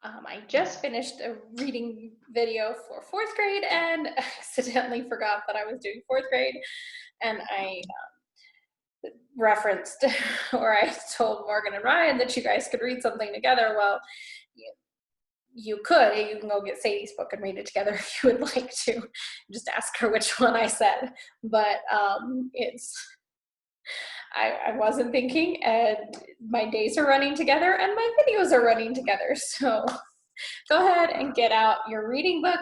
I just finished a reading video for fourth grade and accidentally forgot that I was doing fourth grade. And I referenced, or I told Morgan and Ryan that you guys could read something together. Well, you can go get Sadie's book and read it together if you would like to. Just ask her which one I said. But I wasn't thinking, and my days are running together and my videos are running together. So go ahead and get out your reading book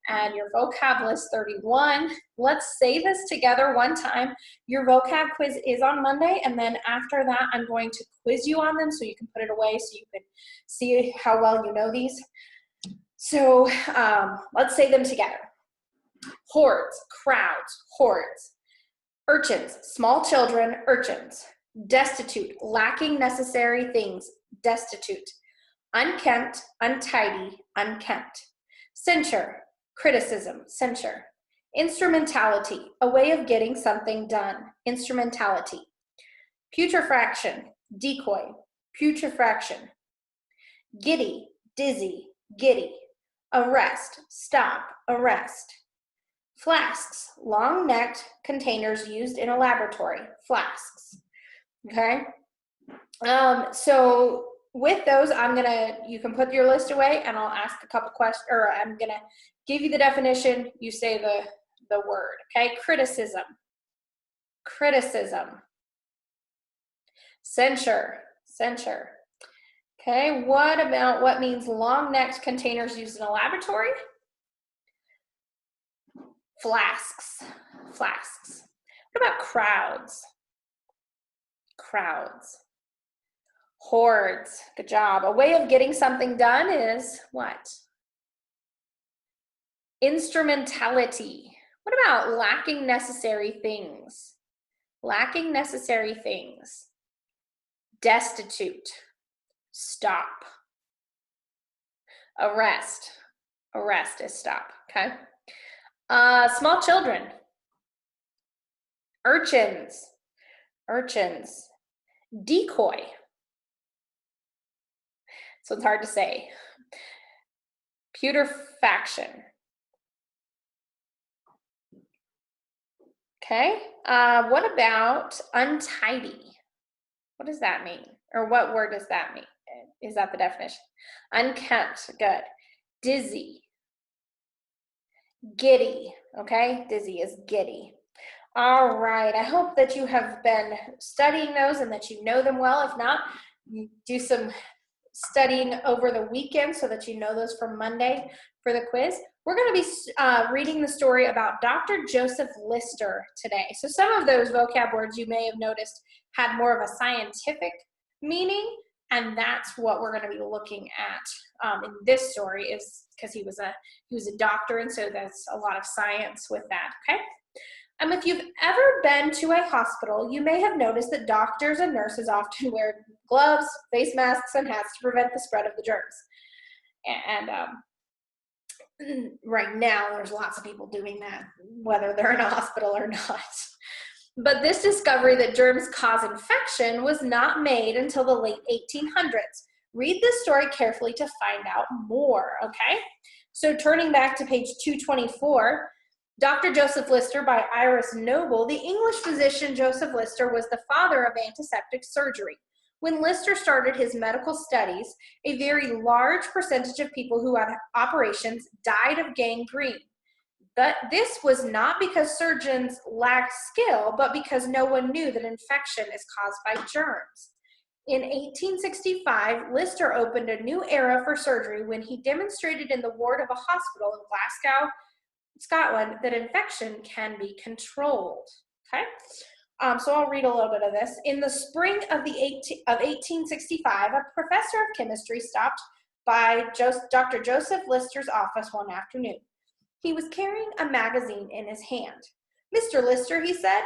and your vocab list 31. Let's say this together one time. Your vocab quiz is on Monday, and then after that, I'm going to quiz you on them so you can put it away so you can see how well you know these. So let's say them together. Hordes, crowds, hordes. Urchins, small children, urchins. Destitute, lacking necessary things, destitute. Unkempt, untidy, unkempt. Censure, criticism, censure. Instrumentality, a way of getting something done, instrumentality. Putrefaction, decoy, putrefaction. Giddy, dizzy, giddy. Arrest, stop, arrest. Flasks, long-necked containers used in a laboratory, flasks. Okay? So with those, you can put your list away and I'll ask a couple questions, or I'm gonna give you the definition, you say the word, okay? Criticism, criticism. Censure, censure. Okay, what means long-necked containers used in a laboratory? Flasks, flasks. What about crowds? Crowds. Hordes, good job. A way of getting something done is what? Instrumentality. What about lacking necessary things? Lacking necessary things. Destitute. Stop. Arrest. Arrest is stop, okay? Small children. Urchins. Urchins. Decoy. So it's hard to say. Putrefaction. Okay. What about untidy? What does that mean? Or what word does that mean? Is that the definition? Unkempt. Good. Dizzy. Giddy. Okay. Dizzy is giddy. All right. I hope that you have been studying those and that you know them well. If not, you do some studying over the weekend so that you know those for Monday for the quiz. We're going to be reading the story about Dr. Joseph Lister today. So some of those vocab words you may have noticed had more of a scientific meaning, and that's what we're going to be looking at in this story, is because he was a doctor, and so there's a lot of science with that. Okay. If you've ever been to a hospital, you may have noticed that doctors and nurses often wear gloves, face masks, and hats to prevent the spread of the germs. And right now, there's lots of people doing that, whether they're in a hospital or not. But this discovery that germs cause infection was not made until the late 1800s. Read this story carefully to find out more, okay? So turning back to page 224, Dr. Joseph Lister by Iris Noble. The English physician Joseph Lister was the father of antiseptic surgery. When Lister started his medical studies, a very large percentage of people who had operations died of gangrene. But this was not because surgeons lacked skill, but because no one knew that infection is caused by germs. In 1865, Lister opened a new era for surgery when he demonstrated in the ward of a hospital in Glasgow, Scotland, that infection can be controlled. Okay, so I'll read a little bit of this. In the spring of 1865, a professor of chemistry stopped by Dr. Joseph Lister's office one afternoon. He was carrying a magazine in his hand. "Mr. Lister," he said,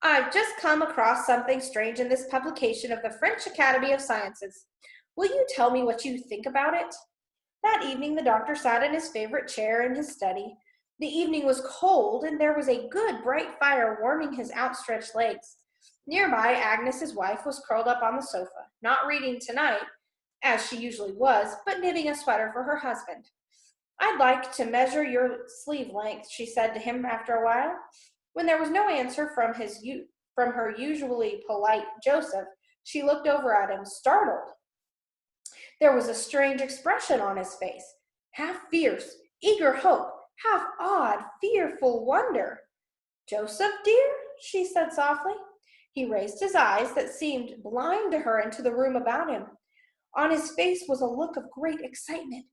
"I've just come across something strange in this publication of the French Academy of Sciences. Will you tell me what you think about it?" That evening, the doctor sat in his favorite chair in his study. The evening was cold, and there was a good bright fire warming his outstretched legs. Nearby, Agnes, his wife, was curled up on the sofa, not reading tonight, as she usually was, but knitting a sweater for her husband. "I'd like to measure your sleeve length," she said to him after a while. When there was no answer from her usually polite Joseph, she looked over at him, startled. There was a strange expression on his face, half fierce, eager hope, half odd, fearful wonder. "Joseph, dear?" she said softly. He raised his eyes that seemed blind to her into the room about him. On his face was a look of great excitement.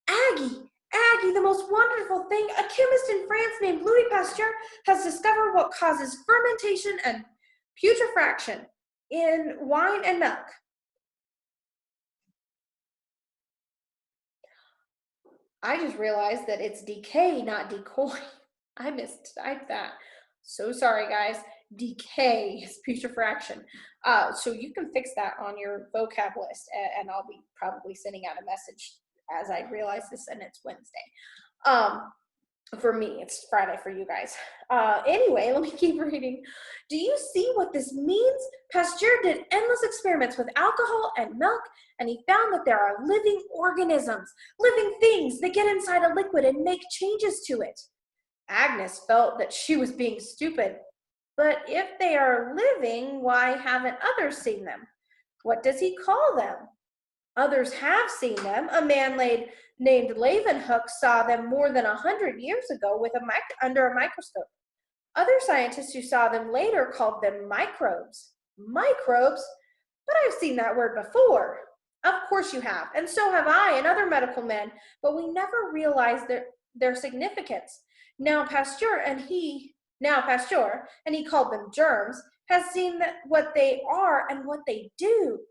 "Aggie, Aggie, the most wonderful thing! A chemist in France named Louis Pasteur has discovered what causes fermentation and putrefaction in wine and milk." I just realized that it's decay, not decoy. I mistyped that. So sorry, guys. Decay is putrefaction. So you can fix that on your vocab list, and I'll be probably sending out a message as I realize this, and it's Wednesday. For me, it's Friday for you guys. Anyway, let me keep reading. "Do you see what this means? Pasteur did endless experiments with alcohol and milk, and he found that there are living organisms, living things that get inside a liquid and make changes to it." Agnes felt that she was being stupid. "But if they are living, why haven't others seen them? What does he call them?" "Others have seen them. A man named Leeuwenhoek saw them more than 100 years ago under a microscope. Other scientists who saw them later called them microbes." "Microbes? But I've seen that word before." "Of course you have, and so have I and other medical men, but we never realized their significance. Now Pasteur, and he called them germs, has seen what they are and what they do."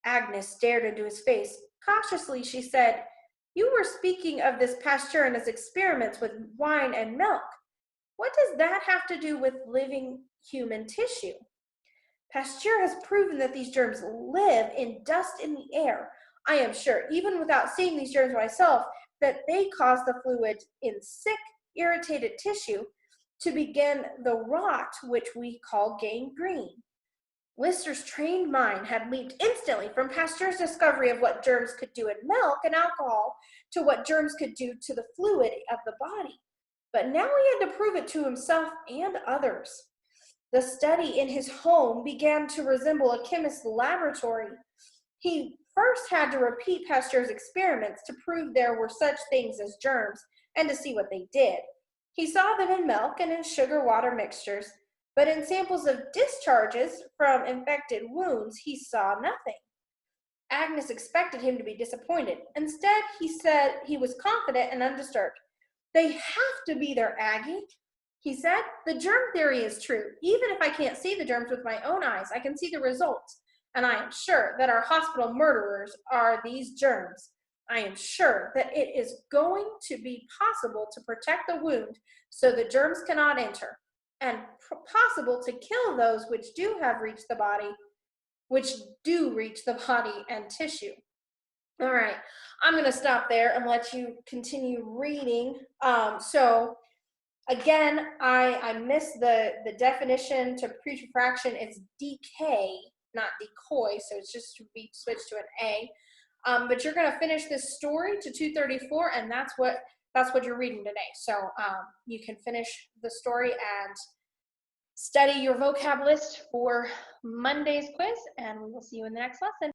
Agnes stared into his face. Cautiously, she said, "You were speaking of this Pasteur and his experiments with wine and milk. What does that have to do with living human tissue?" "Pasteur has proven that these germs live in dust in the air. I am sure, even without seeing these germs myself, that they cause the fluid in sick, irritated tissue to begin the rot which we call gangrene." Lister's trained mind had leaped instantly from Pasteur's discovery of what germs could do in milk and alcohol to what germs could do to the fluid of the body. But now he had to prove it to himself and others. The study in his home began to resemble a chemist's laboratory. He first had to repeat Pasteur's experiments to prove there were such things as germs and to see what they did. He saw them in milk and in sugar-water mixtures, but in samples of discharges from infected wounds, he saw nothing. Agnes expected him to be disappointed. Instead, he said he was confident and undisturbed. "They have to be there, Aggie," he said. "The germ theory is true. Even if I can't see the germs with my own eyes, I can see the results. And I am sure that our hospital murderers are these germs. I am sure that it is going to be possible to protect the wound so the germs cannot enter, and possible to kill those which do reach the body and tissue." All right, I'm going to stop there and let you continue reading. So again, I missed the definition to putrefaction. It's decay, not decoy, so it's just to be switched to an A. But you're going to finish this story to 234, and that's what you're reading today. So you can finish the story and study your vocab list for Monday's quiz, and we will see you in the next lesson.